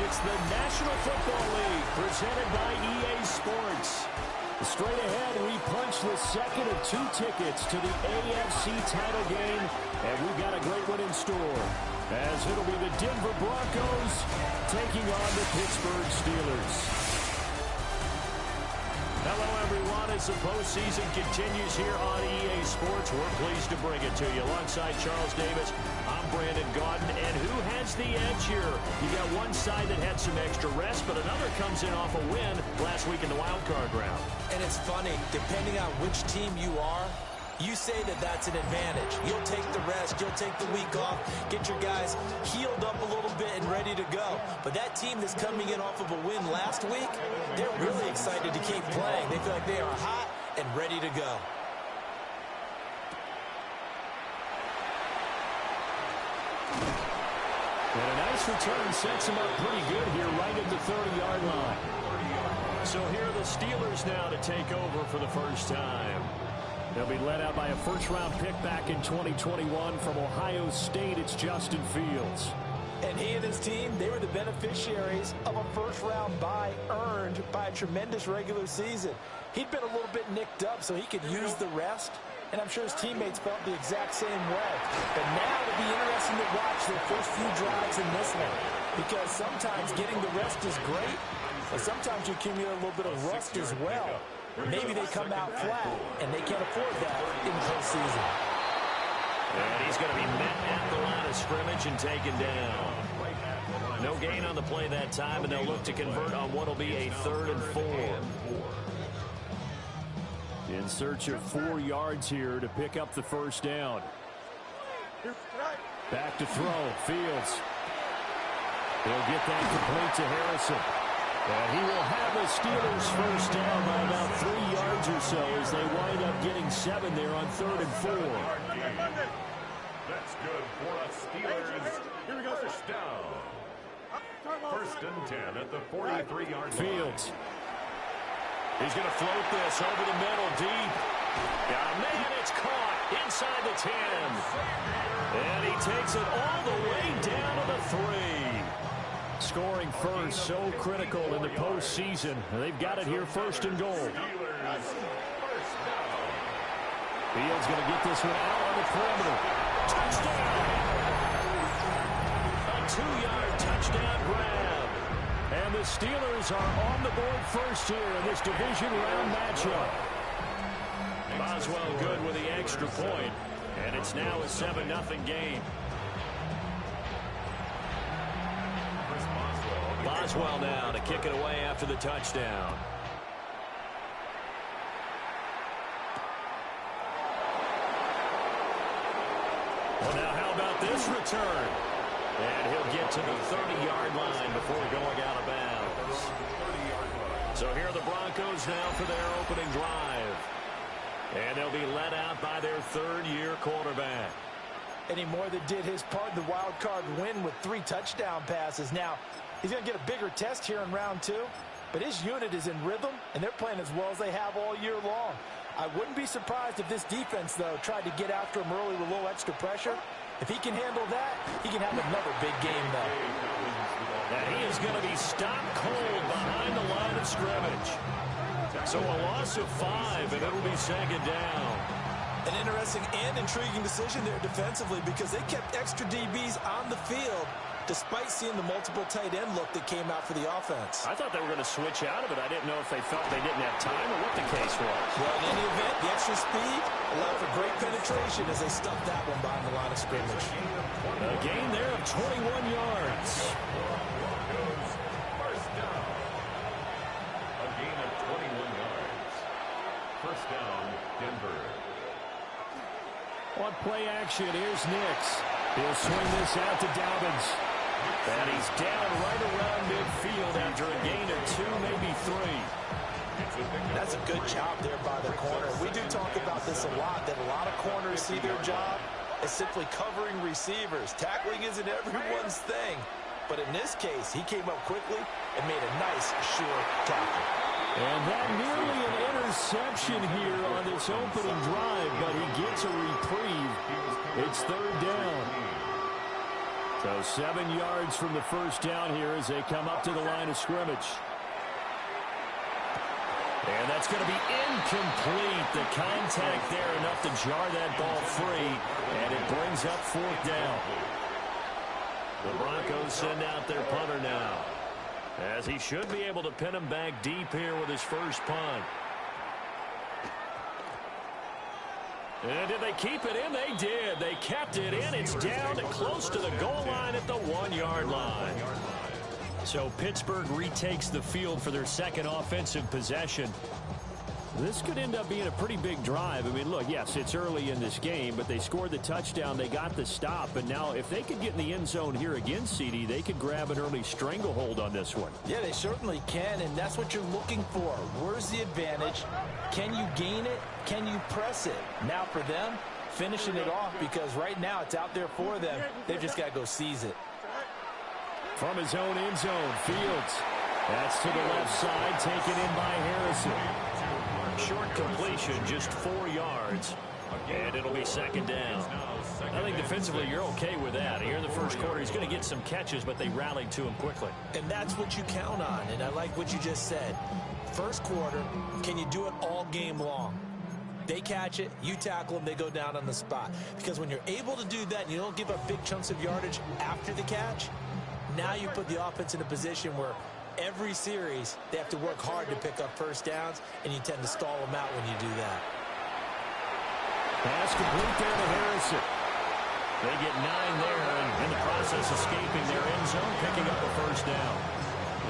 It's the National Football League presented by EA Sports. Straight ahead, we punch the second of 2 tickets to the AFC title game, and we've got a great one in store, as it'll be the Denver Broncos taking on the Pittsburgh Steelers. Hello, everyone. As the postseason continues here on EA Sports, we're pleased to bring it to you. Alongside Charles Davis, I'm Brandon Gaudin. And who has the edge here? You got one side that had some extra rest, but another comes in off a win last week in the wild card round. And it's funny, depending on which team you are, you say that that's an advantage. You'll take the rest, you'll take the week off, get your guys healed up a little bit and ready to go. But that team that's coming in off of a win last week, they're really excited to keep playing. They feel like they are hot and ready to go. And a nice return sets him up pretty good here right at the 30-yard line. So here are the Steelers now to take over for the first time. They'll be led out by a first-round pick back in 2021 from Ohio State. It's Justin Fields. And he and his team, they were the beneficiaries of a first-round bye earned by a tremendous regular season. He'd been a little bit nicked up, so he could use the rest. And I'm sure his teammates felt the exact same way. But now it'll be interesting to watch their first few drives in this one. Because sometimes getting the rest is great, but sometimes you accumulate a little bit of rust as well. Maybe they come out flat, and they can't afford that in the postseason. And he's going to be met at the line of scrimmage and taken down. No gain on the play that time, and they'll look to convert on what will be a 3rd and 4. In search of 4 yards here to pick up the first down. Back to throw, Fields. He'll get that complete to Harrison. And he will have the Steelers first down by about 3 yards or so as they wind up getting 7 there on 3rd and 4. That's good for us Steelers. Here we go, first down. 1st and 10 at the 43-yard line. Fields. He's going to float this over the middle deep. Yeah, man, it's caught inside the 10. And he takes it all the way down to the 3. Scoring first, so critical in the postseason. They've got it here, 1st and goal. Fields going to get this one out on the perimeter. Touchdown! A 2-yard touchdown grab. And the Steelers are on the board first here in this division round matchup. Boswell good with the extra point. And it's now a 7-0 game. Boswell now to kick it away after the touchdown. Well, now how about this return? And he'll get to the 30-yard line before going out of bounds. So here are the Broncos now for their opening drive. And they'll be led out by their 3rd-year quarterback. And he more than did his part in the wild card win with 3 touchdown passes. Now, he's going to get a bigger test here in round 2, but his unit is in rhythm, and they're playing as well as they have all year long. I wouldn't be surprised if this defense, though, tried to get after him early with a little extra pressure. If he can handle that, he can have another big game, though. And he is going to be stopped cold behind the line of scrimmage. So a loss of 5, and it'll be 2nd down. An interesting and intriguing decision there defensively because they kept extra DBs on the field despite seeing the multiple tight end look that came out for the offense. I thought they were going to switch out of it. I didn't know if they felt they didn't have time or what the case was. Well, in any event, the extra speed allowed for great penetration as they stuffed that one behind the line of scrimmage. A gain there of 21 yards. First down. A gain of 21 yards. First down, Denver. On play action, here's Nix. He'll swing this out to Dobbins. And he's down right around midfield after a gain of 2, maybe 3. That's a good job there by the corner. We do talk about this a lot, that a lot of corners see their job as simply covering receivers. Tackling isn't everyone's thing. But in this case, he came up quickly and made a nice, sure tackle. And that nearly an interception here on this opening drive, but he gets a reprieve. It's 3rd down. So 7 yards from the first down here as they come up to the line of scrimmage. And that's going to be incomplete. The contact there enough to jar that ball free, and it brings up 4th down. The Broncos send out their punter now, as he should be able to pin him back deep here with his first punt. And did they keep it in? They did. They kept it in. It's down to close to the goal line at the 1-yard line. So Pittsburgh retakes the field for their second offensive possession. This could end up being a pretty big drive. I mean, look, yes, it's early in this game, but they scored the touchdown. They got the stop. And now if they could get in the end zone here again, CD, they could grab an early stranglehold on this one. Yeah, they certainly can, and that's what you're looking for. Where's the advantage? Can you gain it? Can you press it? Now for them, finishing it off, because right now it's out there for them. They've just got to go seize it. From his own end zone, Fields. That's to the left side, taken in by Harrison. Short completion, just 4 yards, and it'll be second down. I think defensively you're okay with that. Here in the first quarter, he's going to get some catches, but they rallied to him quickly. And that's what you count on, and I like what you just said. First quarter, can you do it all game long? They catch it, you tackle them, they go down on the spot. Because when you're able to do that and you don't give up big chunks of yardage after the catch, now you put the offense in a position where every series they have to work hard to pick up first downs, and you tend to stall them out when you do that. Pass complete there to Harrison. They get 9 there, and in the process escaping their end zone, picking up a first down.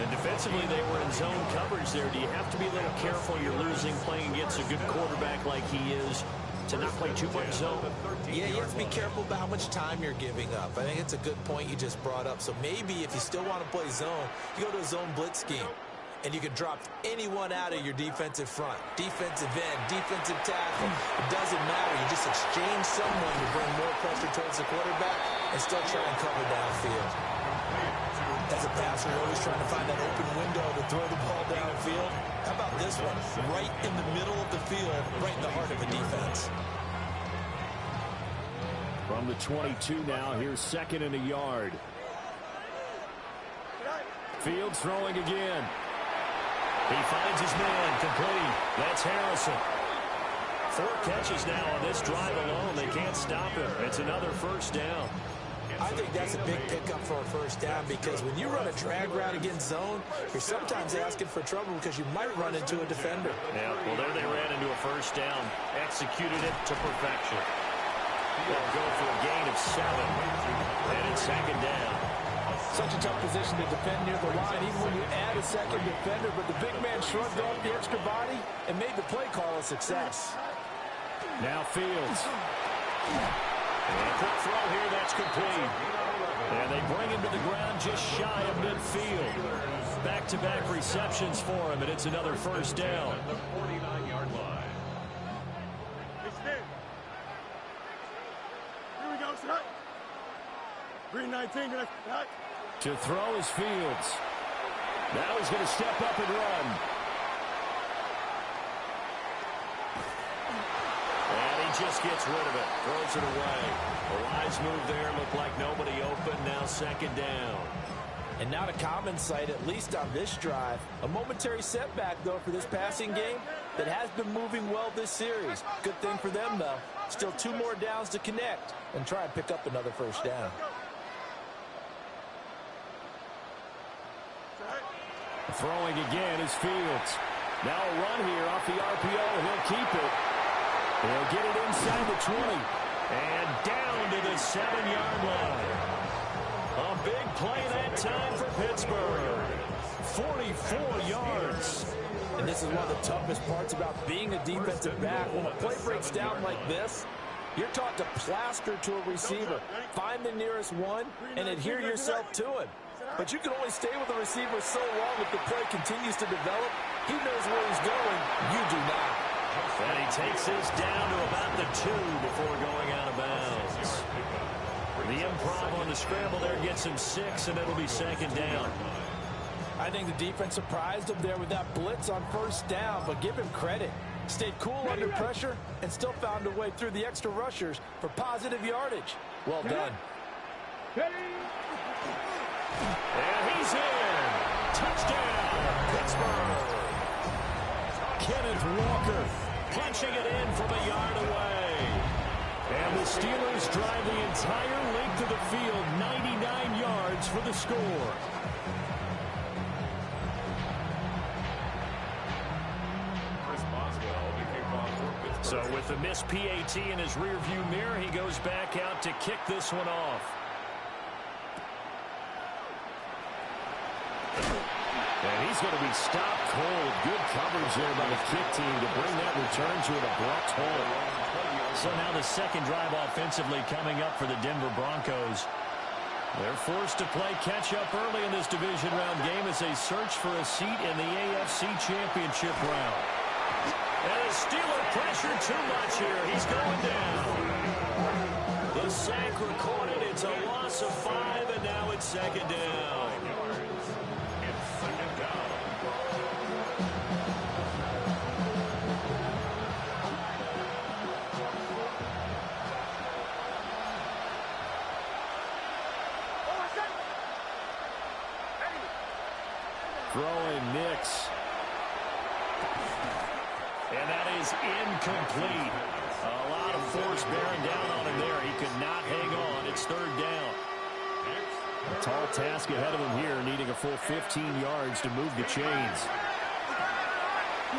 And defensively, they were in zone coverage there. Do you have to be a little careful? You're losing, playing against a good quarterback like he is, to not play too much zone? Yeah, you have to be careful about how much time you're giving up. I think it's a good point you just brought up. So maybe if you still want to play zone, you go to a zone blitz scheme, and you can drop anyone out of your defensive front, defensive end, defensive tackle. It doesn't matter. You just exchange someone to bring more pressure towards the quarterback and still try and cover downfield. As a passer, you're always trying to find that open window to throw the ball downfield. How about this one? Right in the middle of the field, right in the heart of a defense. From the 22 now, here's 2nd and a yard. Fields throwing again. He finds his man, complete. That's Harrison. 4 catches now on this drive alone. They can't stop him. It's another first down. I think that's a big pickup for a first down, because when you run a drag route against zone, you're sometimes asking for trouble because you might run into a defender. Yeah, well, there they ran into a first down. Executed it to perfection. They'll go for a gain of 7. And it's second down. Such a tough position to defend near the line, even when you add a second defender, but the big man shrugged off the extra body and made the play call a success. Now Fields. And a quick throw here, that's complete. And they bring him to the ground just shy of midfield. Back-to-back receptions for him, and it's another first down. The 49-yard line. Here we go, set. Green 19, To throw is Fields. Now he's going to step up and run. Just gets rid of it, throws it away. A wise move there, looked like nobody open, now second down. And not a common sight, at least on this drive. A momentary setback, though, for this passing game that has been moving well this series. Good thing for them, though. Still 2 more downs to connect and try and pick up another first down. Throwing again is Fields. Now a run here off the RPO, he'll keep it. They'll get it inside the 20. And down to the 7-yard line. A big play that time for Pittsburgh. 44 yards. And this is one of the toughest parts about being a defensive back. When a play breaks down like this, you're taught to plaster to a receiver. Find the nearest one and adhere yourself to him. But you can only stay with the receiver so long if the play continues to develop. He knows where he's going. You do not. And he takes this down to about the 2 before going out of bounds. The improv on the scramble there gets him 6, and it'll be second down. I think the defense surprised him there with that blitz on first down, but give him credit. Stayed cool under pressure and still found a way through the extra rushers for positive yardage. Well done. And he's in. Touchdown, Pittsburgh. Kenneth Walker punching it in from a yard away. And the Steelers drive the entire length of the field, 99 yards for the score. So with the missed PAT in his rearview mirror, he goes back out to kick this one off. And he's going to be stopped cold. Good coverage there by the kick team to bring that return to an abrupt halt. So now the second drive offensively coming up for the Denver Broncos. They're forced to play catch-up early in this division round game as they search for a seat in the AFC Championship round. And the Steeler pressure too much here. He's going down. The sack recorded. It's a loss of 5, and now it's second down. It's second down. Throwing Nix. And that is incomplete. A lot of force bearing down on him there. He could not hang on. It's third down. A tall task ahead of him here, needing a full 15 yards to move the chains.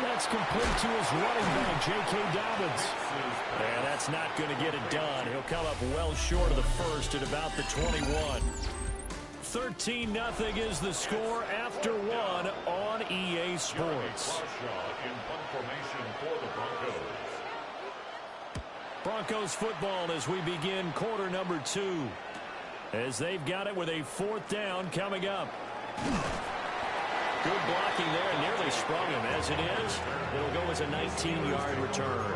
That's complete to his running back, J.K. Dobbins. And that's not going to get it done. He'll come up well short of the first at about the 21. 13-0 is the score after one on EA Sports. Broncos football as we begin quarter number 2. As they've got it with a fourth down coming up. Good blocking there and nearly sprung him. As it is, it'll go as a 19-yard return.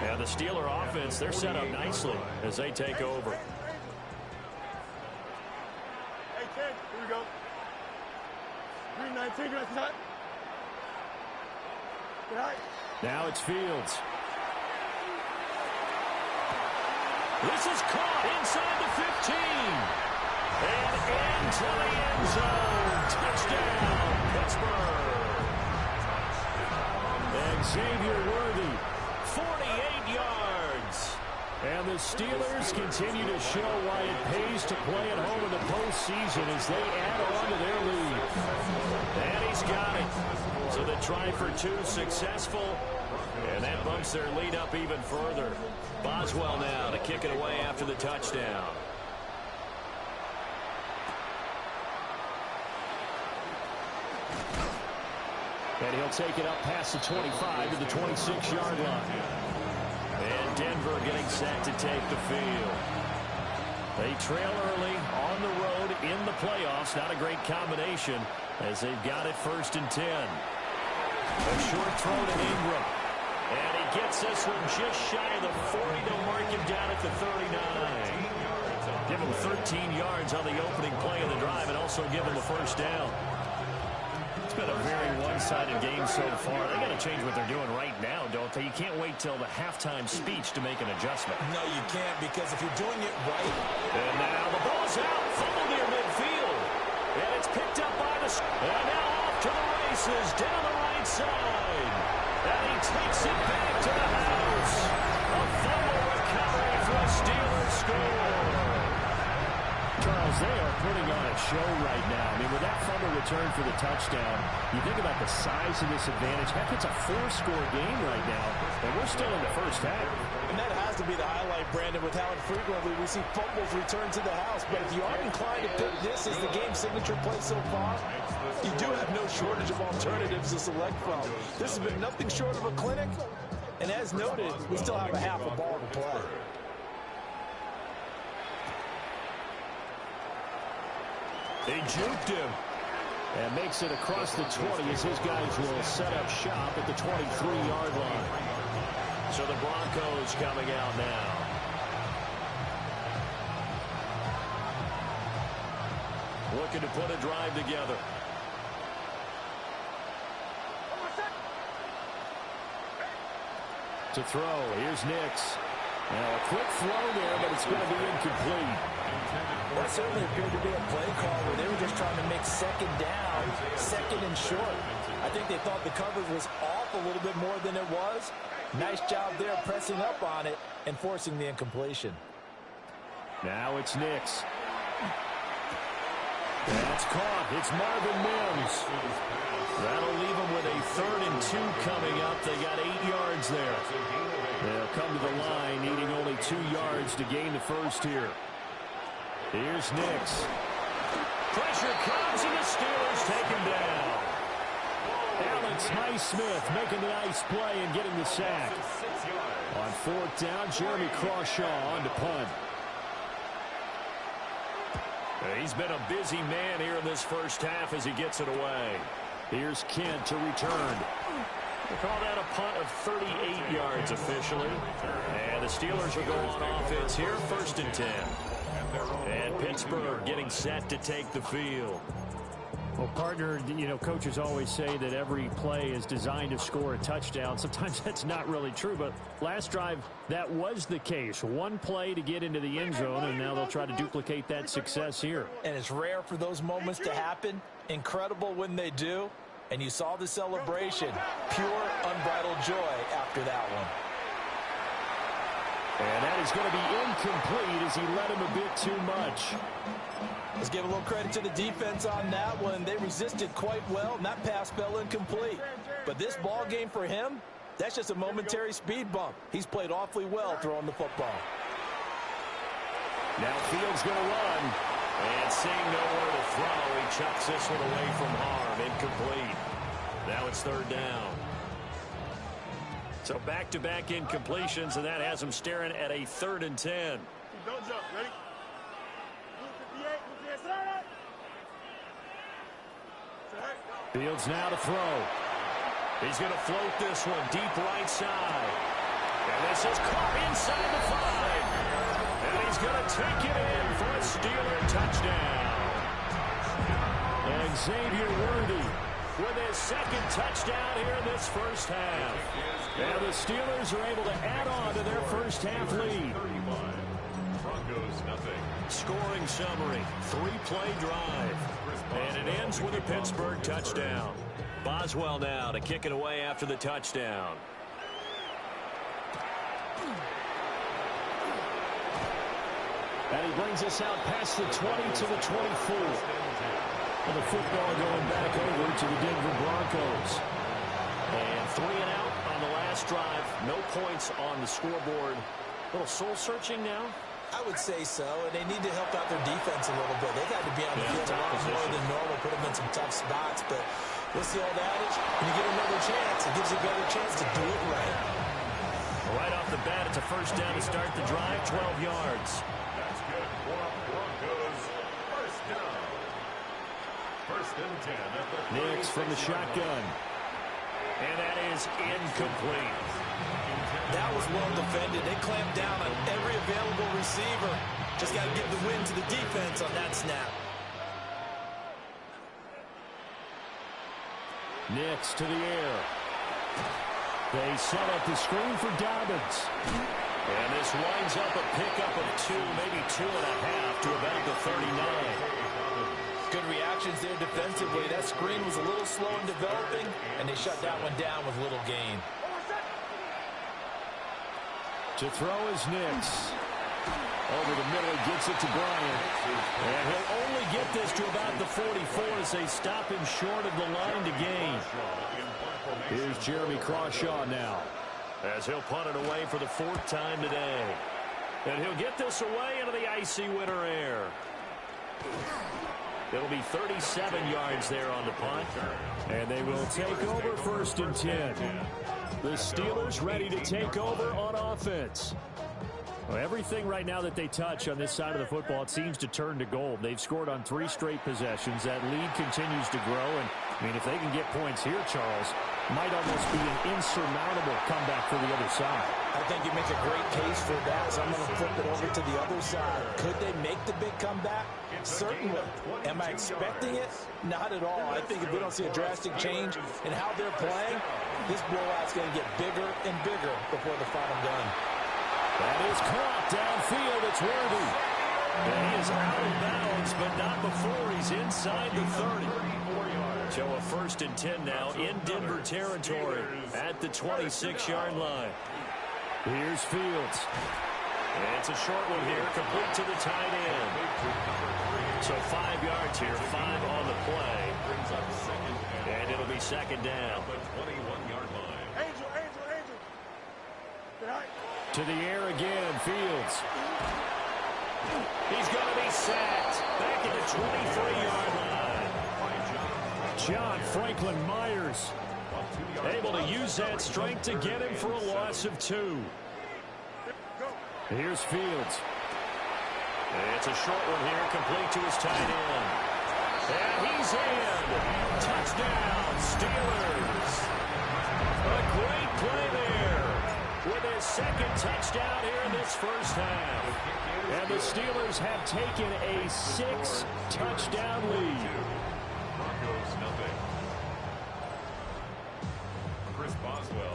And the Steeler offense, they're set up nicely as they take over. Here we go. 3-19, that's not. Now it's Fields. This is caught inside the 15. And into the end zone. Touchdown, Pittsburgh. And Xavier Worthy, 48 yards. And the Steelers continue to show why it pays to play at home in the postseason as they add on to their lead. And he's got it. So the try for 2 successful. And that bumps their lead up even further. Boswell now to kick it away after the touchdown. And he'll take it up past the 25 to the 26-yard line. And Denver getting set to take the field. They trail early on the road in the playoffs. Not a great combination as they've got it 1st and 10. A short throw to Ingram. And he gets this one just shy of the 40. They'll mark him down at the 39. Give him 13 yards on the opening play of the drive and also give him the first down. It's been a very one-sided game so far. They got to change what they're doing right now, don't they? You can't wait till the halftime speech to make an adjustment. No, you can't, because if you're doing it right. And now the ball's out. Fumble near midfield. And it's picked up by the... And now off to the races down the right side. And he takes it back to the house. A fumble recovery for a Steelers score. Charles, they are putting on a show right now. I mean, with that fumble return for the touchdown, you think about the size of this advantage. Heck, it's a 4-score game right now, and we're still in the first half. And that has to be the highlight, Brandon, with how infrequently we see fumbles return to the house. But if you are inclined to pick this as the game signature play so far, you do have no shortage of alternatives to select from. This has been nothing short of a clinic, and as noted, we still have a half a ball to play. They juked him and makes it across the 20 as his guys will set up shop at the 23-yard line. So the Broncos coming out now. Looking to put a drive together. To throw, here's Nix. Now, a quick throw there, but it's going to be incomplete. That certainly appeared to be a play call where they were just trying to make second down, second and short. I think they thought the coverage was off a little bit more than it was. Nice job there pressing up on it and forcing the incompletion. Now it's Nix. That's caught. It's Marvin Mims. That'll leave them with a 3rd and 2 coming up. They got 8 yards there. They'll come to the line needing only 2 yards to gain the first here. Here's Nix. Pressure comes and the Steelers take him down. Alex Highsmith making the nice play and getting the sack. On 4th down, Jeremy Crawshaw on to punt. He's been a busy man here in this first half as he gets it away. Here's Kent to return. We'll call that a punt of 38 yards officially. And the Steelers will go on offense here, 1st and 10. And Pittsburgh getting set to take the field. Well, partner, you know, coaches always say that every play is designed to score a touchdown. Sometimes that's not really true, but last drive, that was the case. One play to get into the end zone, and now they'll try to duplicate that success here. And it's rare for those moments to happen. Incredible when they do. And you saw the celebration. Pure, unbridled joy after that one. And that is going to be incomplete as he led him a bit too much. Let's give a little credit to the defense on that one. They resisted quite well, and that pass fell incomplete. But this ball game for him, that's just a momentary speed bump. He's played awfully well throwing the football. Now Fields going to run. And seeing nowhere to throw, he chucks this one away from harm. Incomplete. Now it's 3rd down. So back-to-back incompletions, and that has him staring at a 3rd and 10. Don't jump. Ready? Fields now to throw. He's going to float this one deep right side. And this is caught inside the 5. And he's going to take it in for a Steeler touchdown. And Xavier Worthy with his 2nd touchdown here in this first half. And the Steelers are able to add on to their first half lead. Scoring summary, 3-play drive. And it ends with a Pittsburgh touchdown. Boswell now to kick it away after the touchdown. And he brings us out past the 20 to the 24. And the football going back over to the Denver Broncos. And 3 and out on the last drive. No points on the scoreboard. A little soul-searching now. I would say so, and they need to help out their defense a little bit. They've had to be on the field a lot more than normal, put them in some tough spots. But what's the old adage? When you get another chance, it gives you a better chance to do it right. Right off the bat, it's a 1st down to start the drive, 12 yards. That's good for Broncos. 1st down. 1st and 10 at the Nix from the shotgun. And that is incomplete. That was well defended. They clamped down on every available receiver. Just got to give the win to the defense on that snap. Nix to the air. They set up the screen for Dobbins. And this winds up a pickup of 2, maybe 2.5 to about the 39. Good reactions there defensively. That screen was a little slow in developing, and they shut that one down with little gain. To throw is Nix. Over the middle, he gets it to Bryant. And he'll only get this to about the 44 as they stop him short of the line to gain. Here's Jeremy Crawshaw now, as he'll punt it away for the 4th time today. And he'll get this away into the icy winter air. It'll be 37 yards there on the punt. And they will take over 1st and 10. The Steelers ready to take over on offense. Well, everything right now that they touch on this side of the football, it seems to turn to gold. They've scored on 3 straight possessions. That lead continues to grow. And, I mean, if they can get points here, Charles, might almost be an insurmountable comeback for the other side. I think you make a great case for that, so I'm going to flip it over to the other side. Could they make the big comeback? Certainly. Am I expecting it? Not at all. I think if we don't see a drastic change in how they're playing, this blowout's going to get bigger and bigger before the final gun. That is caught downfield. It's Worthy. And he is out of bounds, but not before he's inside the 30. So a 1st and 10 now in Denver territory at the 26-yard line. Here's Fields. And it's a short one here, complete to the tight end. So 5 yards here, 5 on the play. And it'll be 2nd down. Angel. To the air again, Fields. He's going to be sacked back at the 23-yard line. John Franklin Myers Able to use that strength to get him for a loss of 2. Here's Fields. It's a short one here, complete to his tight end. And he's in. Touchdown, Steelers. A great play there with his 2nd touchdown here in this first half. And the Steelers have taken a 6-touchdown lead.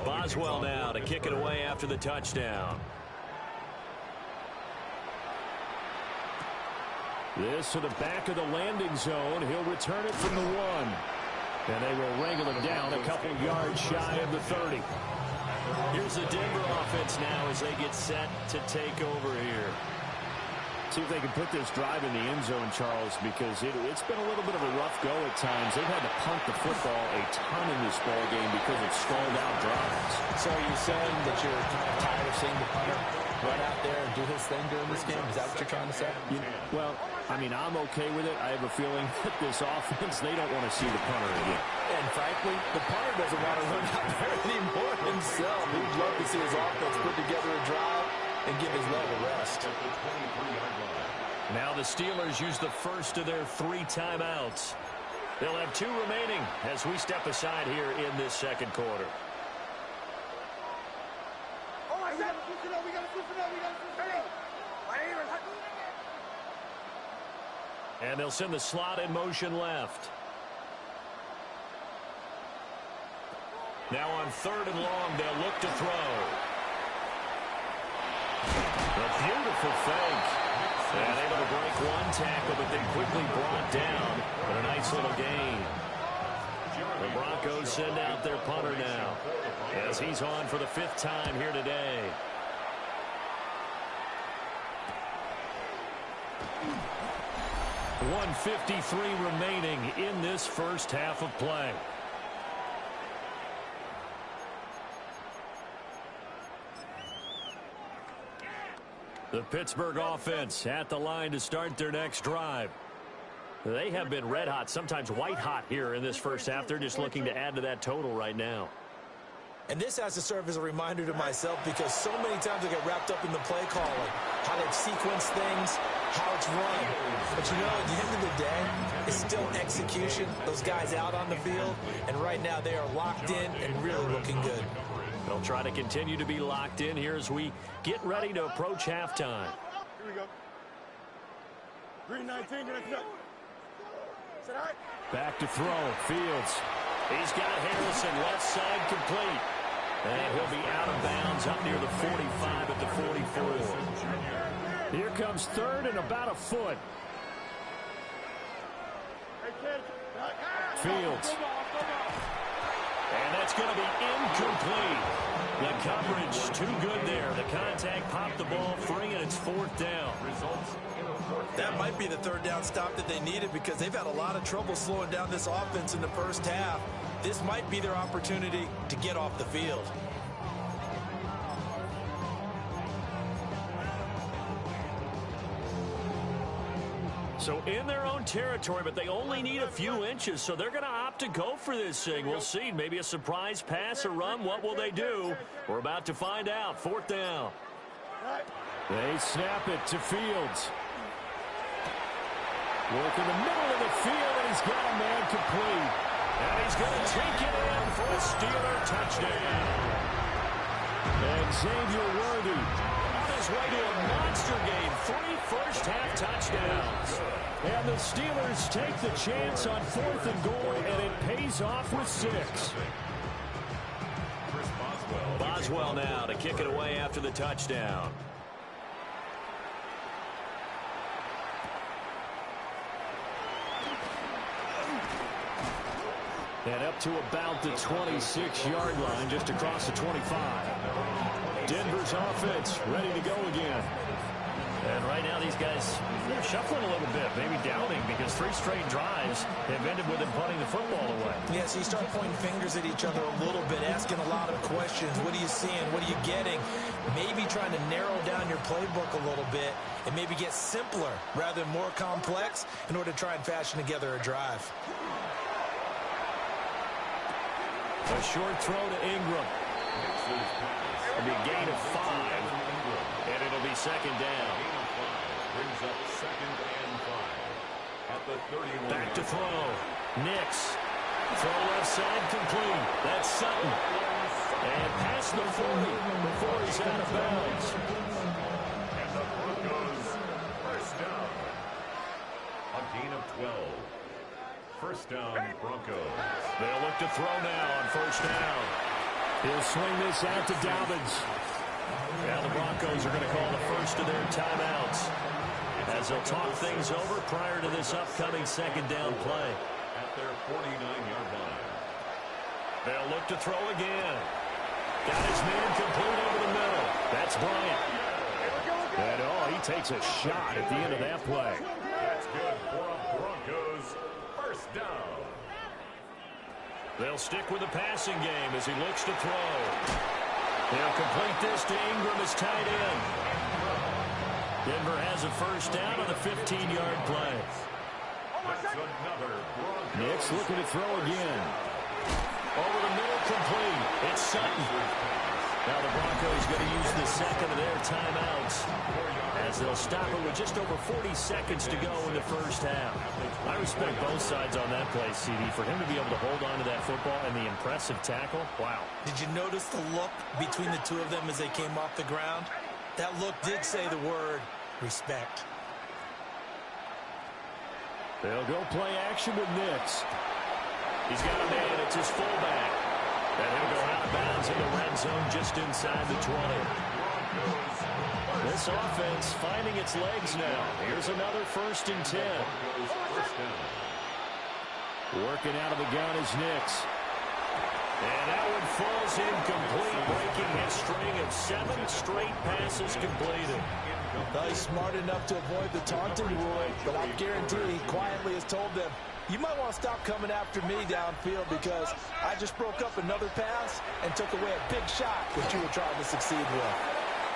Boswell now to kick it away after the touchdown. This to the back of the landing zone. He'll return it from the 1. And they will wrangle him down a couple yards shy of the 30. Here's the Denver offense now as they get set to take over here. See if they can put this drive in the end zone, Charles, because it's been a little bit of a rough go at times. They've had to punt the football a ton in this ball game because of stalled out drives. So are you saying that you're kind of tired of seeing the punter run out there and do his thing during this game? Is that what you're trying to say? Well, I mean, I'm okay with it. I have a feeling that this offense, they don't want to see the punter again. And frankly, the punter doesn't want to run out there anymore himself. He'd love to see his offense put together a drive and give his leg a rest. Now the Steelers use the first of their 3 timeouts. They'll have 2 remaining as we step aside here in this second quarter. And they'll send the slot in motion left. Now on 3rd and long, they'll look to throw. A beautiful fake. And able to break 1 tackle, but then quickly brought down. But a nice little gain. The Broncos send out their punter now as he's on for the 5th time here today. .153 remaining in this first half of play. The Pittsburgh offense at the line to start their next drive. They have been red hot, sometimes white hot here in this first half. They're just looking to add to that total right now. And this has to serve as a reminder to myself because so many times I get wrapped up in the play calling, how they've sequenced things, how it's run. But you know, at the end of the day, it's still execution. Those guys out on the field, and right now they are locked in and really looking good. They'll try to continue to be locked in here as we get ready to approach halftime. Here we go. Green 19, Back to throw, Fields. He's got Harrison left side complete. And he'll be out of bounds up near the 45 at the 44. Here comes 3rd and about a foot. Fields. And that's going to be incomplete. The coverage too good there. The contact popped the ball free, and it's 4th down. That might be the 3rd down stop that they needed because they've had a lot of trouble slowing down this offense in the first half. This might be their opportunity to get off the field. So in their own territory, but they only need a few inches, so they're going to opt to go for this thing. We'll see. Maybe a surprise pass or run. What will they do? We're about to find out. 4th down. They snap it to Fields. Work in the middle of the field, and he's got a man complete. And he's going to take it in for a Steeler touchdown. And Xavier Worthy On his way to a monster game. 3 first-half touchdowns. And the Steelers take the chance on 4th and goal, and it pays off with 6. Boswell now to kick it away after the touchdown. And up to about the 26-yard line, just across the 25. Denver's offense ready to go again. And right now these guys, they're shuffling a little bit, maybe doubting, because 3 straight drives have ended with them punting the football away. Yeah, so you start pointing fingers at each other a little bit, asking a lot of questions. What are you seeing? What are you getting? Maybe trying to narrow down your playbook a little bit and maybe get simpler rather than more complex in order to try and fashion together a drive. A short throw to Ingram. It'll be a gain of 5, and it'll be second down. Brings up 2nd and 5 at the 31. Back to throw. Nix. Throw left side complete. That's Sutton. And past the 40 before he's out of bounds. And the Broncos first down. A gain of 12. First down, Broncos. They'll look to throw now on first down. He'll swing this out to Dobbins. Now the Broncos are going to call the first of their timeouts as they'll talk things over prior to this upcoming second down play. At their 49-yard line. They'll look to throw again. Got his man complete over the middle. That's Bryant. And he takes a shot at the end of that play. That's good for a Broncos first down. They'll stick with the passing game as he looks to throw. They'll complete this to Ingram as tight end. Denver has a first down on the 15-yard play. That's another Broncos. Nix looking to throw again. Over the middle, complete. It's Sutton. Now the Broncos going to use the second of their timeouts as they'll stop it with just over 40 seconds to go in the first half. I respect both sides on that play, CD. For him to be able to hold on to that football and the impressive tackle, wow. Did you notice the look between the two of them as they came off the ground? That look did say the word respect. They'll go play action with Nix. He's got a man. It's his fullback. And he'll go out of bounds in the red zone just inside the 20. This offense finding its legs now. Here's another 1st and 10. Working out of the gun is Nix. And that one falls incomplete, breaking his string of 7 straight passes completed. Well, he's smart enough to avoid the taunting rule, but I guarantee he quietly has told them, you might want to stop coming after me downfield because I just broke up another pass and took away a big shot that you were trying to succeed with.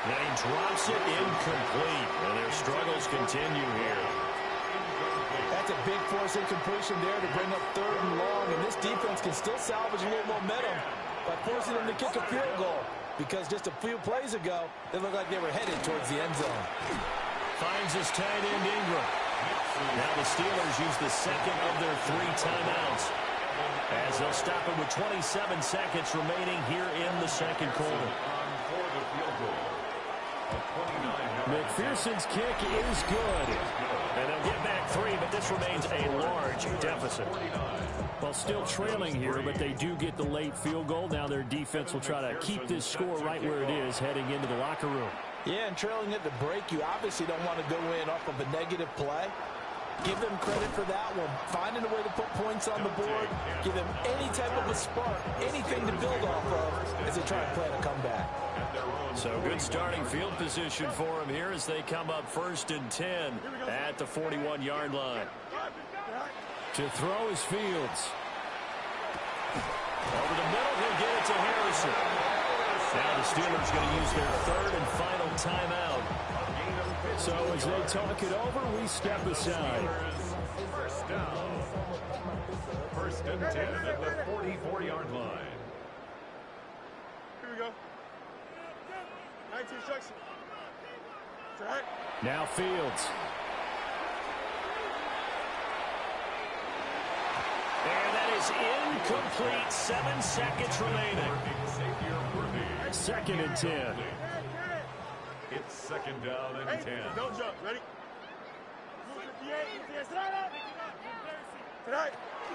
And he drops it incomplete, and their struggles continue here. That's a big force incompletion there to bring up 3rd and long, and this defense can still salvage a little momentum by forcing them to kick a field goal because just a few plays ago, they looked like they were headed towards the end zone. Finds his tight end Ingram. Now the Steelers use the second of their 3 timeouts as they'll stop it with 27 seconds remaining here in the second quarter. McPherson's kick is good. And they'll get back 3, but this remains a large deficit. Well, still trailing here, but they do get the late field goal. Now their defense will try to keep this score right where it is heading into the locker room. Yeah, and trailing at the break, you obviously don't want to go in off of a negative play. Give them credit for that one. Finding a way to put points on the board. Give them any type of a spark, anything to build off of as they try to plan a comeback. So good starting field position for them here as they come up 1st and 10 at the 41-yard line. To throw is Fields. Over the middle, he'll get it to Harrison. Now the Steelers going to use their 3rd and final timeout. So as they talk it over, we step aside. First down. 1st and 10 at the 44-yard line. Here we go. 19 instruction. Track. Now Fields. And that is incomplete. 7 seconds remaining. 2nd and 10. It's 2nd down and 10. Don't jump. Ready? Tonight.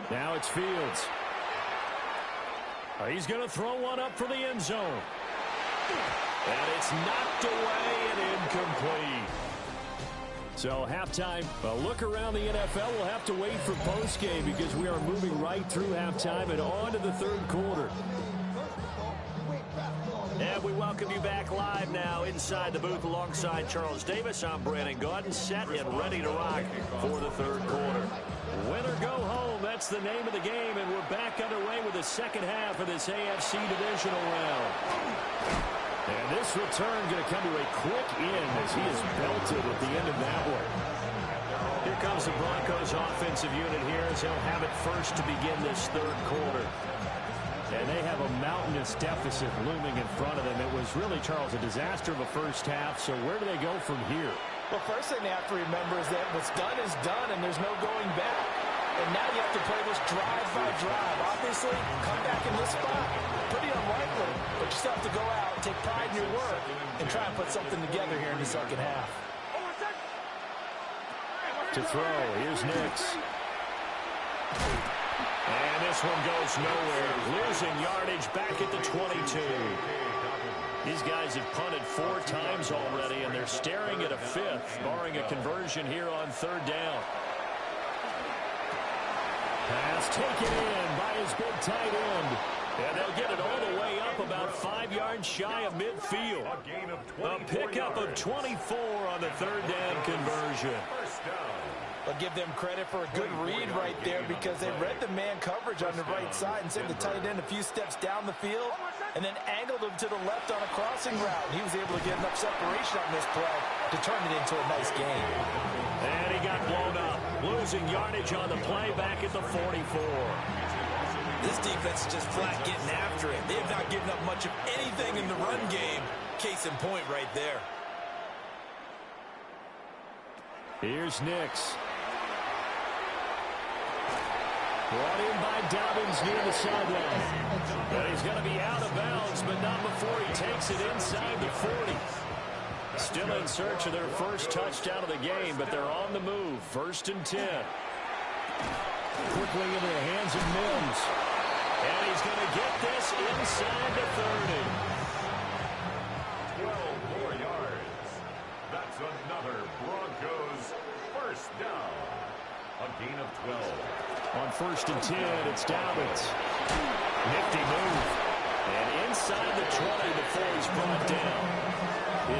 Now it's Fields. He's going to throw one up for the end zone. And it's knocked away and incomplete. So halftime, a look around the NFL. We'll have to wait for postgame because we are moving right through halftime and on to the third quarter. And we welcome you back live now inside the booth alongside Charles Davis. I'm Brandon Gaudin, set and ready to rock for the third quarter. Win or go home, that's the name of the game, and we're back underway with the second half of this AFC Divisional round. And this return going to come to a quick end as he is belted at the end of that one. Here comes the Broncos offensive unit here as they'll have it first to begin this third quarter. And they have a mountainous deficit looming in front of them. It was really, Charles, a disaster of a first half. So where do they go from here? Well, first thing they have to remember is that what's done is done, and there's no going back. And now you have to play this drive by drive. Obviously, come back in this spot, pretty unlikely. But you still have to go out, take pride in your work, and try and put something together here in the second half. To throw, here's Nix. And this one goes nowhere. Losing yardage back at the 22. These guys have punted 4 times already, and they're staring at a 5th, barring a conversion here on third down. Pass taken in by his big tight end. And they'll get it all the way up about 5 yards shy of midfield. A pickup of 24 on the third down conversion. I'll give them credit for a good read right there because they read the man coverage on the right side and sent the tight end a few steps down the field and then angled him to the left on a crossing route. He was able to get enough separation on this play to turn it into a nice game. And he got blown up, losing yardage on the play back at the 44. This defense is just flat getting after it. They have not given up much of anything in the run game. Case in point right there. Here's Nix. Brought in by Dobbins near the sideline. And he's going to be out of bounds, but not before he takes it inside the 40. Still in search of their first touchdown of the game, but they're on the move. 1st and 10. Quickly into the hands of Mims. And he's going to get this inside the 30. 12 more yards. That's another Broncos first down. A gain of 12. On 1st and 10, it's Dobbins. Nifty move. And inside the 20 before he's brought down.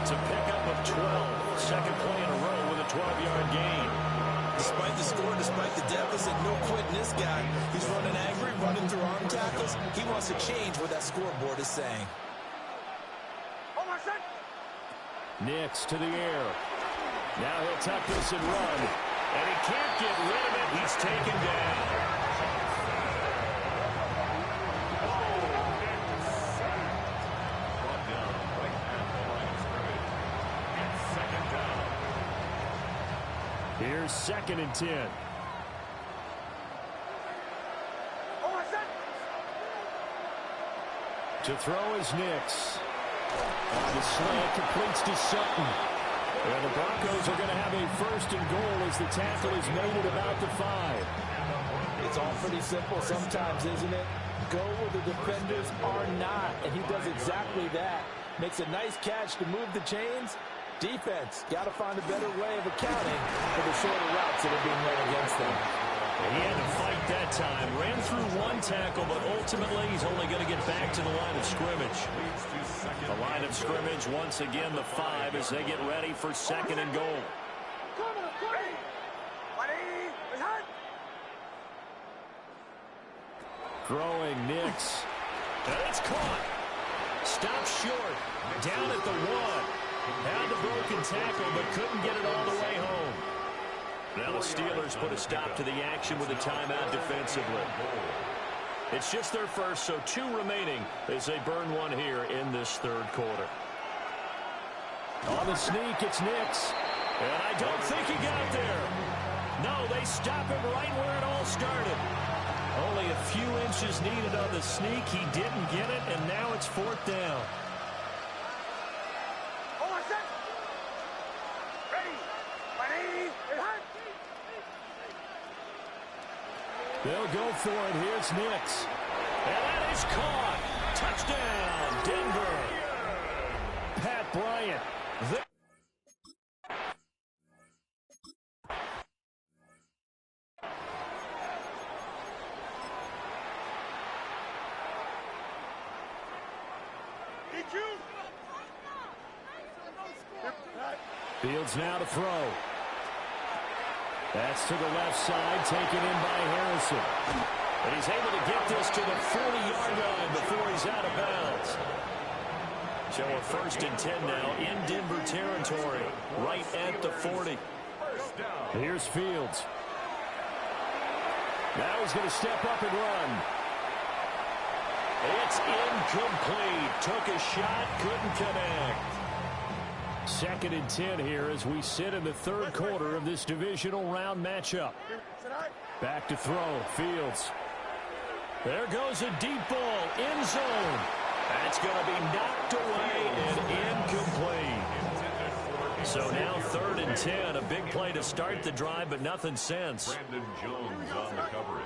It's a pickup of 12. Second play in a row with a 12-yard gain. Despite the score, despite the deficit, no quitting this guy. He's running angry, running through arm tackles. He wants to change what that scoreboard is saying. Nix to the air. Now he'll tuck this and run. And he can't get rid of it. He's taken down. Here's 2nd and 10. To throw is Nix. On the slant, completes to Sutton. And the Broncos are going to have a 1st and goal as the tackle is made at about the 5. It's all pretty simple sometimes, isn't it? Go where the defenders are not, and he does exactly that. Makes a nice catch to move the chains. Defense, got to find a better way of accounting for the shorter routes that are being run against them. He had to fight that time. Ran through 1 tackle, but ultimately he's only going to get back to the line of scrimmage. The line of scrimmage, once again, the 5 as they get ready for 2nd and goal. Throwing Nix. And it's caught. Stopped short. Down at the 1. Had the broken tackle, but couldn't get it all the way home. Now the Steelers put a stop to the action with a timeout defensively. It's just their first, so 2 remaining as they burn 1 here in this third quarter. On the sneak, it's Nix. And I don't think he got there. No, they stop him right where it all started. Only a few inches needed on the sneak. He didn't get it, and now it's 4th down. They'll go for it. Here's Nix. And that is caught. Touchdown, Denver. Pat Bryant. Fields now to throw. That's to the left side, taken in by Harrison. And he's able to get this to the 40-yard line before he's out of bounds. So a 1st and 10 now in Denver territory, right at the 40. Here's Fields. Now he's going to step up and run. It's incomplete. Took a shot, couldn't connect. 2nd and 10 here as we sit in the 3rd quarter of this divisional round matchup. Back to throw, Fields. There goes a deep ball, end zone. That's going to be knocked away and incomplete. So now 3rd and 10, a big play to start the drive, but nothing since. Brandon Jones on the coverage.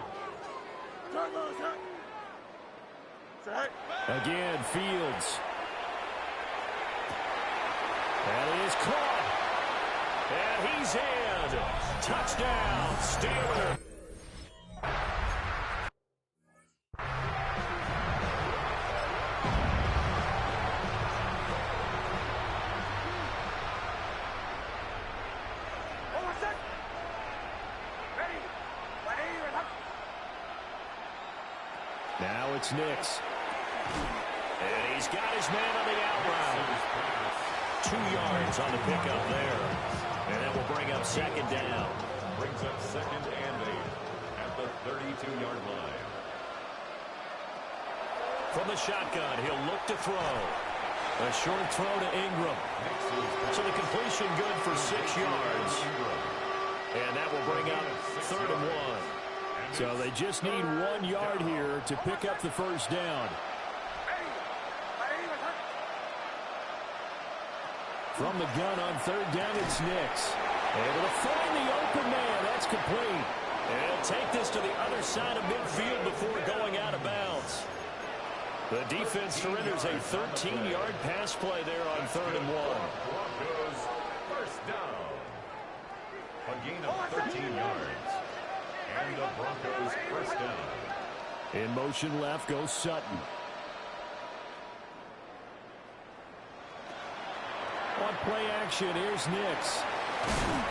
Again, Fields. That is caught. And he's in. Touchdown, Steelers. Now it's Nix. And he's got his man on the out route. 2 yards on the pickup there. And that will bring up 2nd down. Brings up 2nd and 8 at the 32-yard line. From the shotgun, he'll look to throw. A short throw to Ingram. So the completion good for 6 yards. And that will bring up 3rd and 1. So they just need 1 yard here to pick up the 1st down. From the gun on 3rd down, it's Nix. Able to find the open man. That's complete. And take this to the other side of midfield before going out of bounds. The defense surrenders a 13-yard pass play there on 3rd and 1. Broncos 1st down. A gain of 13 yards. And the Broncos 1st down. In motion left goes Sutton. On play action, here's Nix.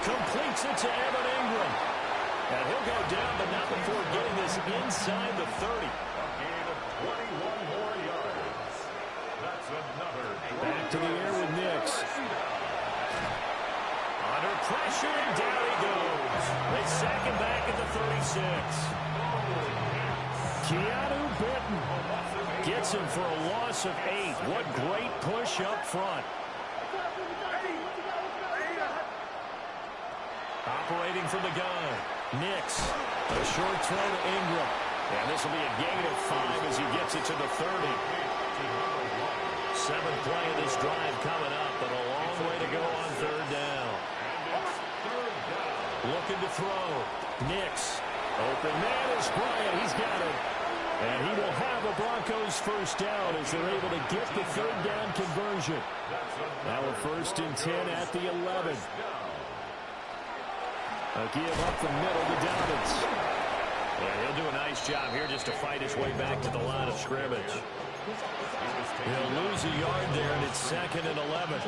Completes it to Evan Ingram. And he'll go down, but not before getting this inside the 30. A gain of 21 more yards. That's another. Back to the air with Nix. Under pressure, and down he goes. They sack him back at the 36. Keanu Benton Gets him for a loss of 8. What great push up front. Operating from the gun. Nix. A short throw to Ingram. And this will be a gain of 5 as he gets it to the 30. 7th play of this drive coming up, but a long way to go on 3rd down. Looking to throw. Nix. Open man is Bryant. He's got it. And he will have a Broncos 1st down as they're able to get the 3rd down conversion. Now a 1st and 10 at the 11. A give up the middle to Dobbins. Yeah, he'll do a nice job here just to fight his way back to the line of scrimmage. He'll lose a yard there, and it's 2nd and 11.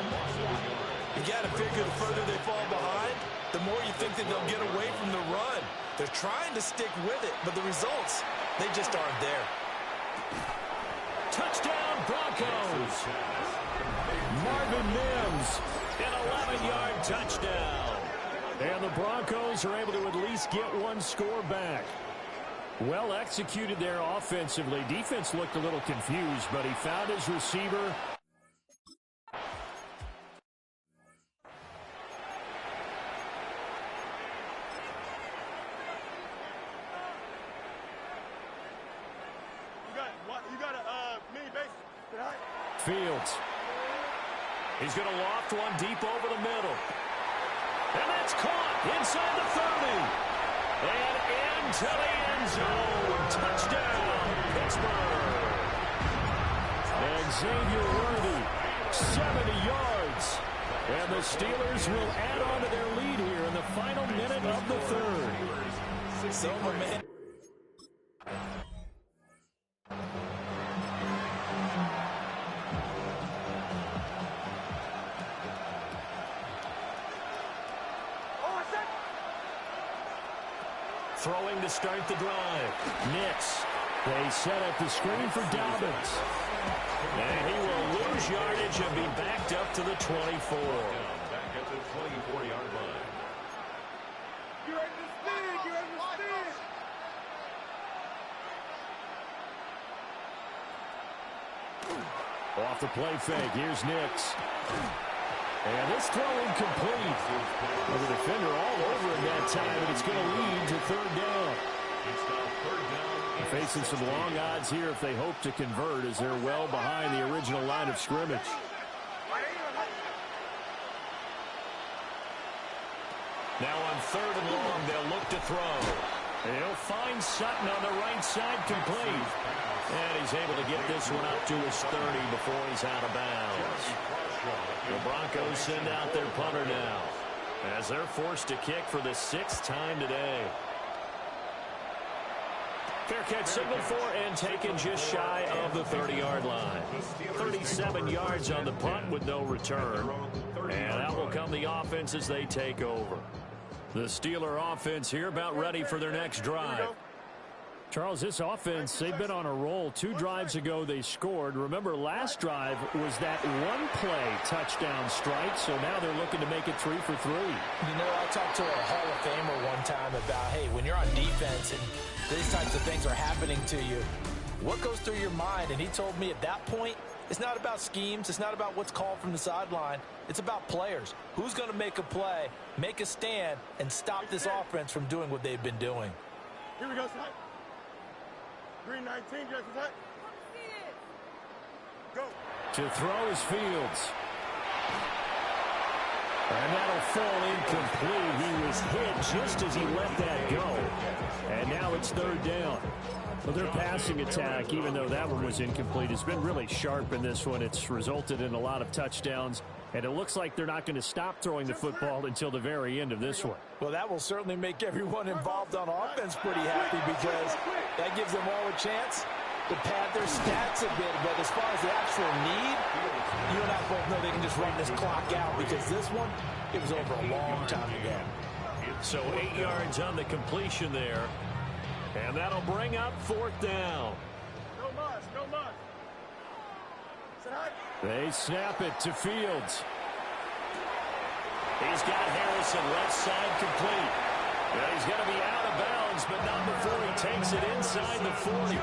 You got to figure the further they fall behind, the more you think that they'll get away from the run. They're trying to stick with it, but the results, they just aren't there. Touchdown, Broncos! Marvin Mims, an 11-yard touchdown. And the Broncos are able to at least get one score back. Well executed there offensively. Defense looked a little confused, but he found his receiver. You got a mini base tonight? Fields. He's going to loft one deep over the middle. And that's caught inside the 30. And into the end zone. Touchdown, Pittsburgh. And Xavier Worthy, 70 yards. And the Steelers will add on to their lead here in the final minute of the 3rd. So, my man. throwing to start the drive. Nix. They set up the screen for Dobbins. And he will lose yardage and be backed up to the 24. Back at the 24-yard line. You understand? You understand? Off the play fake. Here's Nix. And this throw incomplete. Well, the defender all over him that time, and it's going to lead to third down. It's now third down. They're facing some long odds here if they hope to convert, as they're well behind the original line of scrimmage. Now on third and long, they'll look to throw. He'll find Sutton on the right side, complete. And he's able to get this one up to his 30 before he's out of bounds. The Broncos send out their punter now, as they're forced to kick for the 6th time today. Fair catch signaled for and taken just shy of the 30-yard line. 37 yards on the punt with no return. And out will come the offense as they take over. The Steeler offense here about ready for their next drive. Charles, this offense, they've been on a roll. 2 drives ago they scored. Remember, last drive was that one-play touchdown strike, so now they're looking to make it 3 for 3. You know, I talked to a Hall of Famer one time about, hey, when you're on defense and these types of things are happening to you, what goes through your mind? And he told me at that point, it's not about schemes. It's not about what's called from the sideline. It's about players. Who's going to make a play, make a stand, and stop this offense from doing what they've been doing? Here we go, son. Green 19, Jackson Hut. Go. To throw is Fields. And that'll fall incomplete. He was hit just as he let that go. And now it's third down. Well, their passing attack, even though that one was incomplete, has been really sharp in this one. It's resulted in a lot of touchdowns. And it looks like they're not going to stop throwing the football until the very end of this one. Well, that will certainly make everyone involved on offense pretty happy, because that gives them all a chance to pad their stats a bit. But as far as the actual need, you and I both know they can just run this clock out, because this one, it was over a long time ago. So 8 yards on the completion there. And that'll bring up 4th down. No mas, no mas. They snap it to Fields. He's got Harrison left side complete. And he's going to be out of bounds, but not before he takes it inside the 40.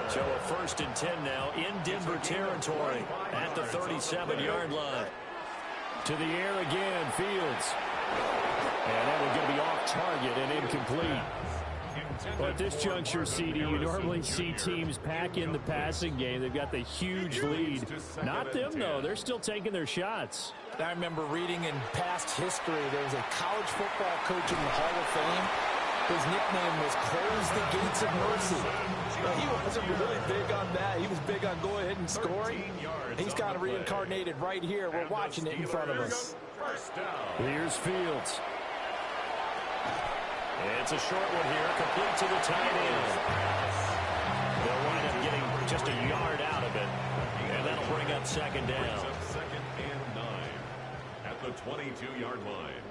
So a 1st and 10 now in Denver territory at the 37-yard line. To the air again, Fields. And that one's going to be off target and incomplete. Well, at this juncture, CD, you normally see teams pack in the passing game. They've got the huge lead. Not them, though. They're still taking their shots. I remember reading in past history, there was a college football coach in the Hall of Fame. His nickname was Close the Gates of Mercy. Well, he wasn't really big on that. He was big on go ahead and scoring. He's kind of reincarnated right here. We're watching it in front of us. Here's Fields. It's a short one here, complete to the tight end. They'll wind up getting just a yard out of it, and that'll bring up 2nd down. 2nd and 9 at the 22-yard line.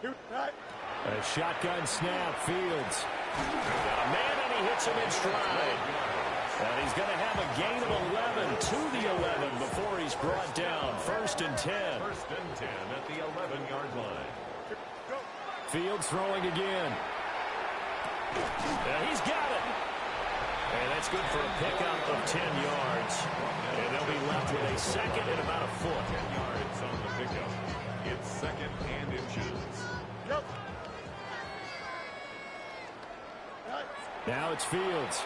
A shotgun snap, Fields. Got a man, and he hits him in stride. And he's going to have a gain of 11 to the 11 before he's brought down. 1st and 10. 1st and 10 at the 11-yard line. Fields throwing again. And he's got it. And that's good for a pickup of 10 yards. And they'll be left with a 2nd and about a foot. 10 yards on the pickup. It's 2nd and inches. Now it's Fields.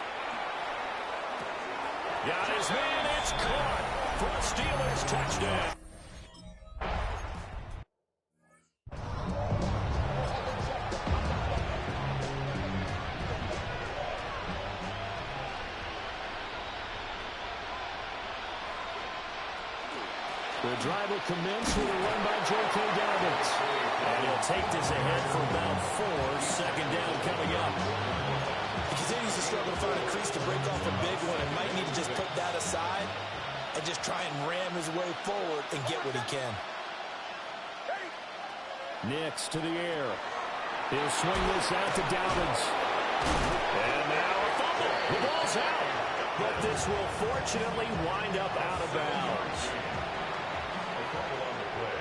Got his man. It's caught for a Steelers touchdown. The drive will commence with a run by J.K. Dobbins. And he'll take this ahead for about 4. 2nd down coming up. He continues to struggle to find a crease to break off a big one, and might need to just put that aside and just try and ram his way forward and get what he can. Nix to the air. He'll swing this out to Dobbins. And now a fumble. The ball's out. But this will fortunately wind up out of bounds. A fumble on the play.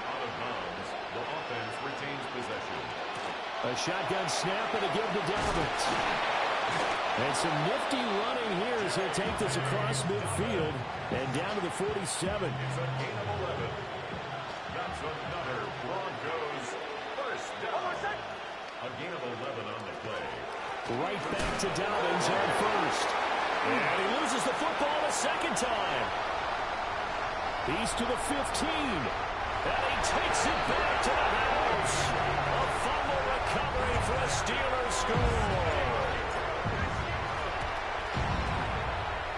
Out of bounds. The offense retains possession. A shotgun snap and a give to Dobbins. And some nifty running here as he'll take this across midfield and down to the 47. It's a gain of 11. That's another Broncos first down. A gain of 11 on the play. Right back to Dobbins on first. And he loses the football a second time. He's to the 15. And he takes it back to the house. A fumble recovery for a Steelers score.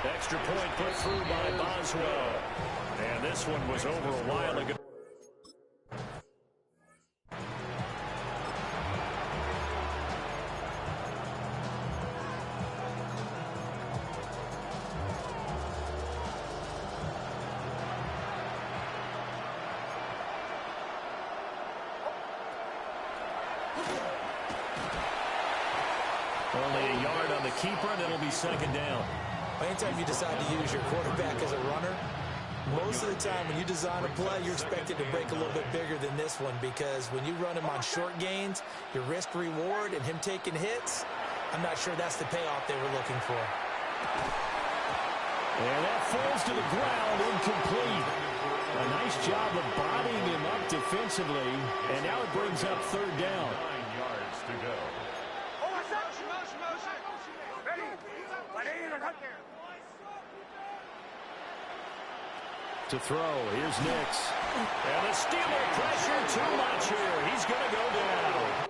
Extra point put through by Boswell. And this one was over a while ago. Only a yard on the keeper, and it'll be second down. Anytime you decide to use your quarterback as a runner, most of the time when you design a play, you're expected to break a little bit bigger than this one, because when you run him on short gains, your risk-reward and him taking hits, I'm not sure that's the payoff they were looking for. And that falls to the ground, incomplete. A nice job of bodying him up defensively, and now it brings up third down. 9 yards to go. To throw, here's Nix. And the Steeler pressure too much here. He's going to go down.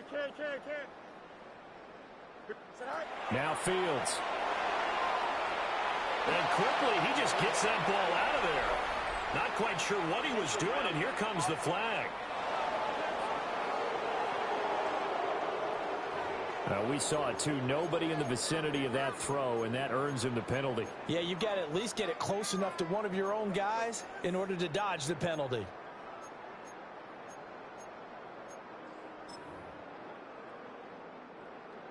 Can't. Now Fields. And quickly, he just gets that ball out of there. Not quite sure what he was doing, and here comes the flag. We saw it, too. Nobody in the vicinity of that throw, and that earns him the penalty. Yeah, you've got to at least get it close enough to one of your own guys in order to dodge the penalty.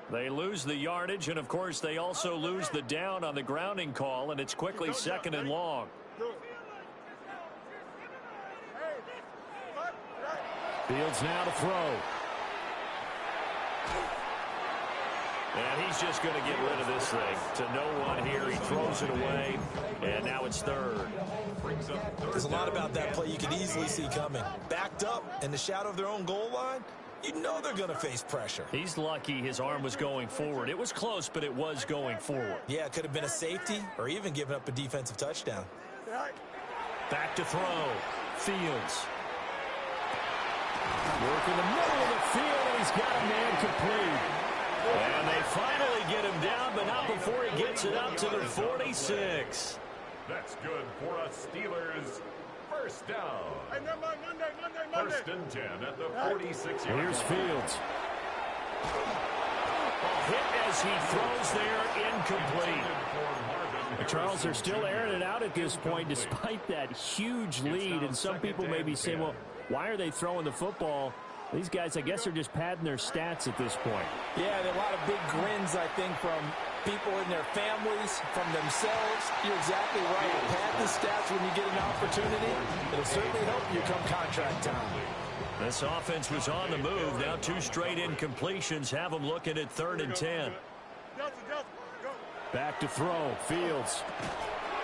They lose the yardage, and, of course, they also lose the down on the grounding call, and it's quickly second and long. Fields now to throw. And he's just going to get rid of this thing. To no one here. He throws it away, and now it's third. There's a lot about that play you could easily see coming. Backed up in the shadow of their own goal line, you know they're going to face pressure. He's lucky his arm was going forward. It was close, but it was going forward. Yeah, it could have been a safety or even given up a defensive touchdown. Back to throw. Fields. Work in the middle of the field, and he's got a man complete. And they finally get him down, but not before he gets it up to the 46. That's good for a Steelers first down. Monday. First and 10 at the 46-yard line. Here's Fields. Hit as he throws there, incomplete. Charles, they're still airing it out at this point despite that huge lead. And some people may be saying, well, why are they throwing the football? These guys, I guess, are just padding their stats at this point. Yeah, there are a lot of big grins, I think, from people in their families, from themselves. You're exactly right. Pad the stats when you get an opportunity. It'll certainly help you come contract time. This offense was on the move. Now 2 straight incompletions have them looking at 3rd and 10. Back to throw. Fields.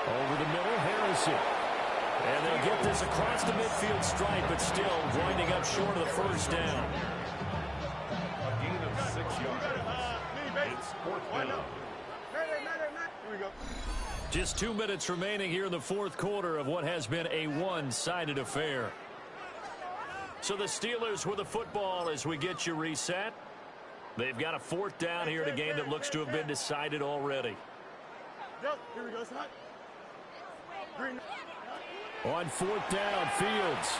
Over the middle, Harrison. And they'll get this across the midfield stripe, but still winding up short of the first down. A gain of 6 yards. It's 4th down. Just 2 minutes remaining here in the 4th quarter of what has been a one-sided affair. So the Steelers with the football as we get you reset. They've got a 4th down here in a game that looks to have been decided already. Here we go, son. On 4th down, Fields.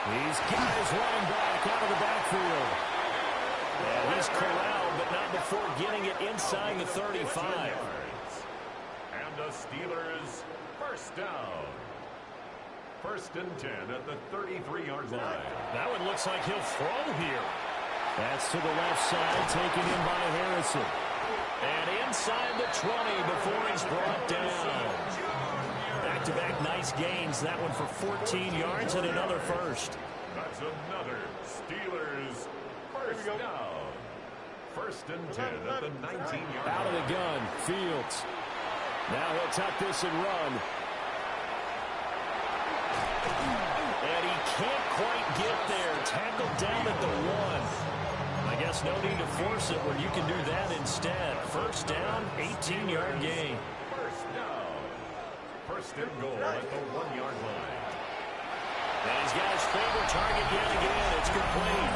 He's got his running back out of the backfield. And he's corralled, but not before getting it inside the 35. And the Steelers first down. 1st and 10 at the 33-yard line. That one looks like he'll throw here. That's to the left side, taken in by Harrison. And inside the 20 before he's brought down. Back-to-back nice gains. That one for 14 yards and another first. That's another Steelers first down. 1st and 10 at the 19-yard line. Out of the gun, Fields. Now he'll tuck this and run. And he can't quite get there. Tackled down at the 1. I guess no need to force it when you can do that instead. First down, 18-yard gain. First down. 1st and goal at the 1-yard line. And he's got his favorite target yet again. It's complete.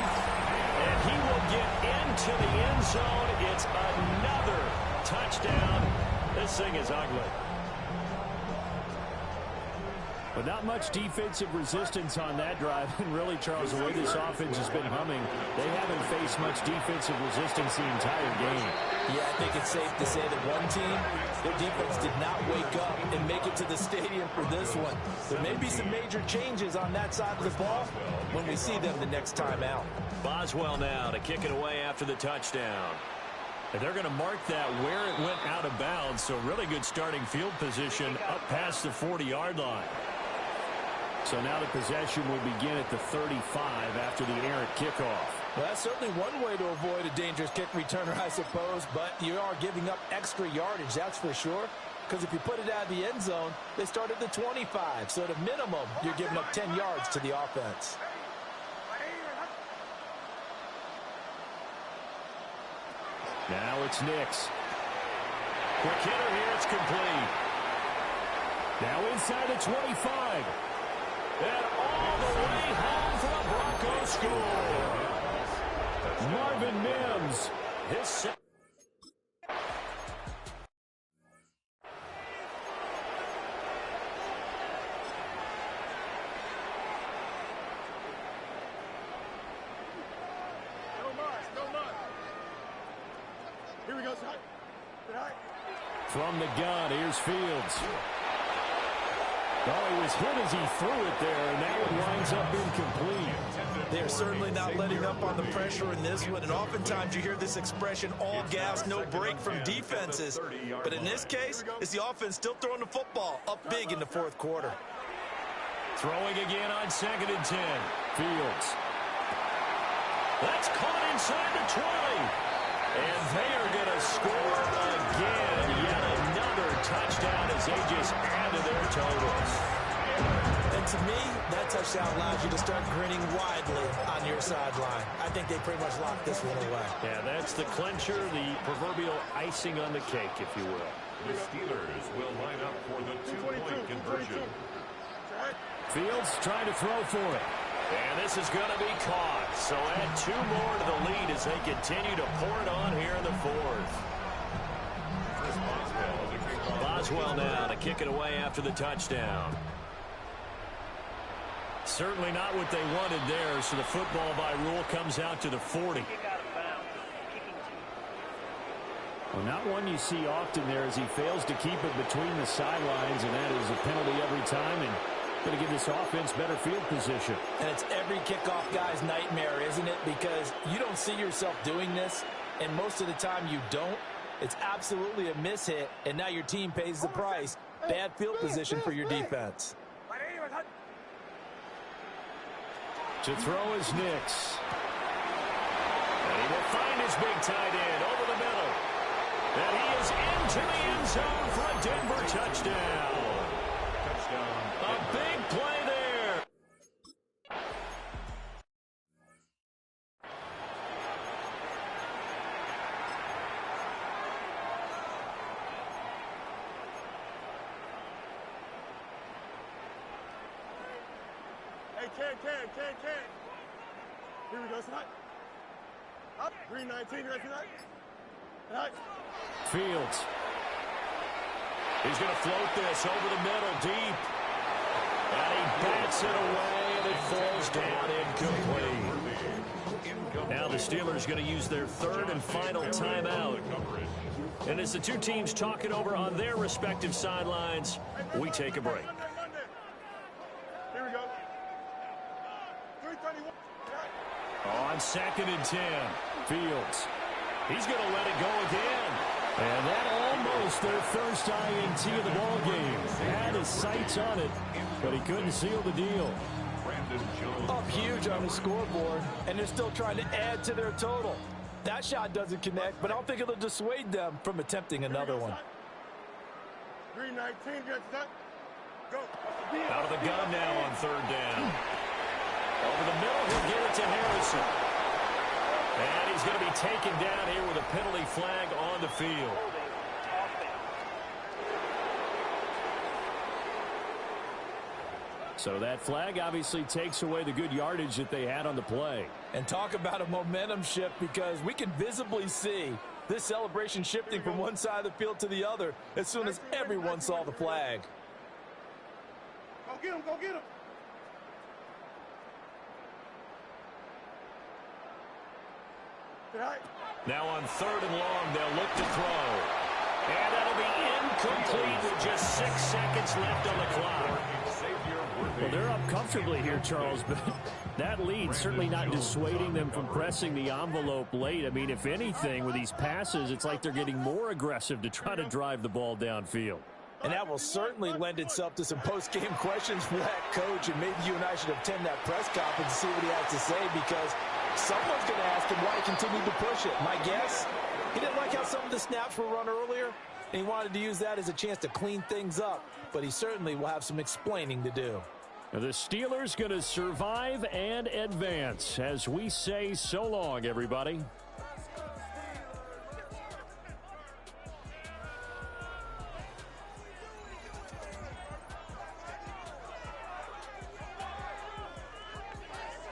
And he will get into the end zone. It's another touchdown. This thing is ugly. But not much defensive resistance on that drive. And really, Charles, the way this offense has been humming, they haven't faced much defensive resistance the entire game. Yeah, I think it's safe to say that one team, their defense did not wake up and make it to the stadium for this one. There may be some major changes on that side of the ball when we see them the next time out. Boswell now to kick it away after the touchdown. And they're going to mark that where it went out of bounds, so really good starting field position up past the 40-yard line. So now the possession will begin at the 35 after the errant kickoff. Well, that's certainly one way to avoid a dangerous kick returner, I suppose, but you are giving up extra yardage, that's for sure. Because if you put it out of the end zone, they start at the 25. So at a minimum, you're giving up 10 yards to the offense. Now it's Nix. Quick hitter here, it's complete. Now inside the 25. And all the way home for the Broncos score. Marvin Mims. His second. Here we go, side. From the gun, here's Fields. Oh, he was hit as he threw it there, and that one winds up incomplete. They're certainly not letting up on the pressure in this one, and oftentimes you hear this expression, all gas, no break from defenses. But in this case, it's the offense still throwing the football up big in the 4th quarter. Throwing again on 2nd and 10. Fields. That's caught inside the 20. And they are going to score again. Yet another touchdown as they just add to their totals. And to me, that touchdown allows you to start grinning widely on your sideline. I think they pretty much locked this one away. Yeah, that's the clincher, the proverbial icing on the cake, if you will. The Steelers will line up for the 2-point conversion. Fields trying to throw for it. And this is going to be caught. So add 2 more to the lead as they continue to pour it on here in the 4th. Boswell now to kick it away after the touchdown. Certainly not what they wanted there, so the football by rule comes out to the 40. Well, not one you see often there as he fails to keep it between the sidelines, and that is a penalty every time, and going to give this offense better field position. And it's every kickoff guy's nightmare, isn't it? Because you don't see yourself doing this, and most of the time you don't. It's absolutely a mishit, and now your team pays the price. Bad field position for your defense. To throw is Nix. And he will find his big tight end over the middle. And he is into the end zone for a Denver touchdown. A big play there. Hey, can. Here we go, side. Up, green 19, right tonight. Right. Fields. He's going to float this over the middle deep. And he bats it away, and it falls first down, incomplete. Now the Steelers going to use their third and final timeout. And as the two teams talk it over on their respective sidelines, we take a break. Here we go. 331. On 2nd and 10, Fields. He's going to let it go again. And that almost their first INT of the ball game. Had his sights on it, but he couldn't seal the deal. Up huge on the scoreboard, and they're still trying to add to their total. That shot doesn't connect, but I don't think it'll dissuade them from attempting another one. 319, get set. Go. Out of the gun now on 3rd down. Over the middle, he'll get it to Harrison. And he's going to be taken down here with a penalty flag on the field. So that flag obviously takes away the good yardage that they had on the play. And talk about a momentum shift, because we can visibly see this celebration shifting from one side of the field to the other as soon as everyone saw the flag. Go get him, go get him. Now on 3rd and long, they'll look to throw. And that'll be incomplete with just 6 seconds left on the clock. Well, they're up comfortably here, Charles, but that lead certainly not dissuading them from pressing the envelope late. I mean, if anything, with these passes, it's like they're getting more aggressive to try to drive the ball downfield. And that will certainly lend itself to some post-game questions for that coach, and maybe you and I should attend that press conference and see what he has to say, because someone's going to ask him why he continued to push it. My guess, he didn't like how some of the snaps were run earlier, and he wanted to use that as a chance to clean things up, but he certainly will have some explaining to do. The Steelers going to survive and advance as we say so long, everybody.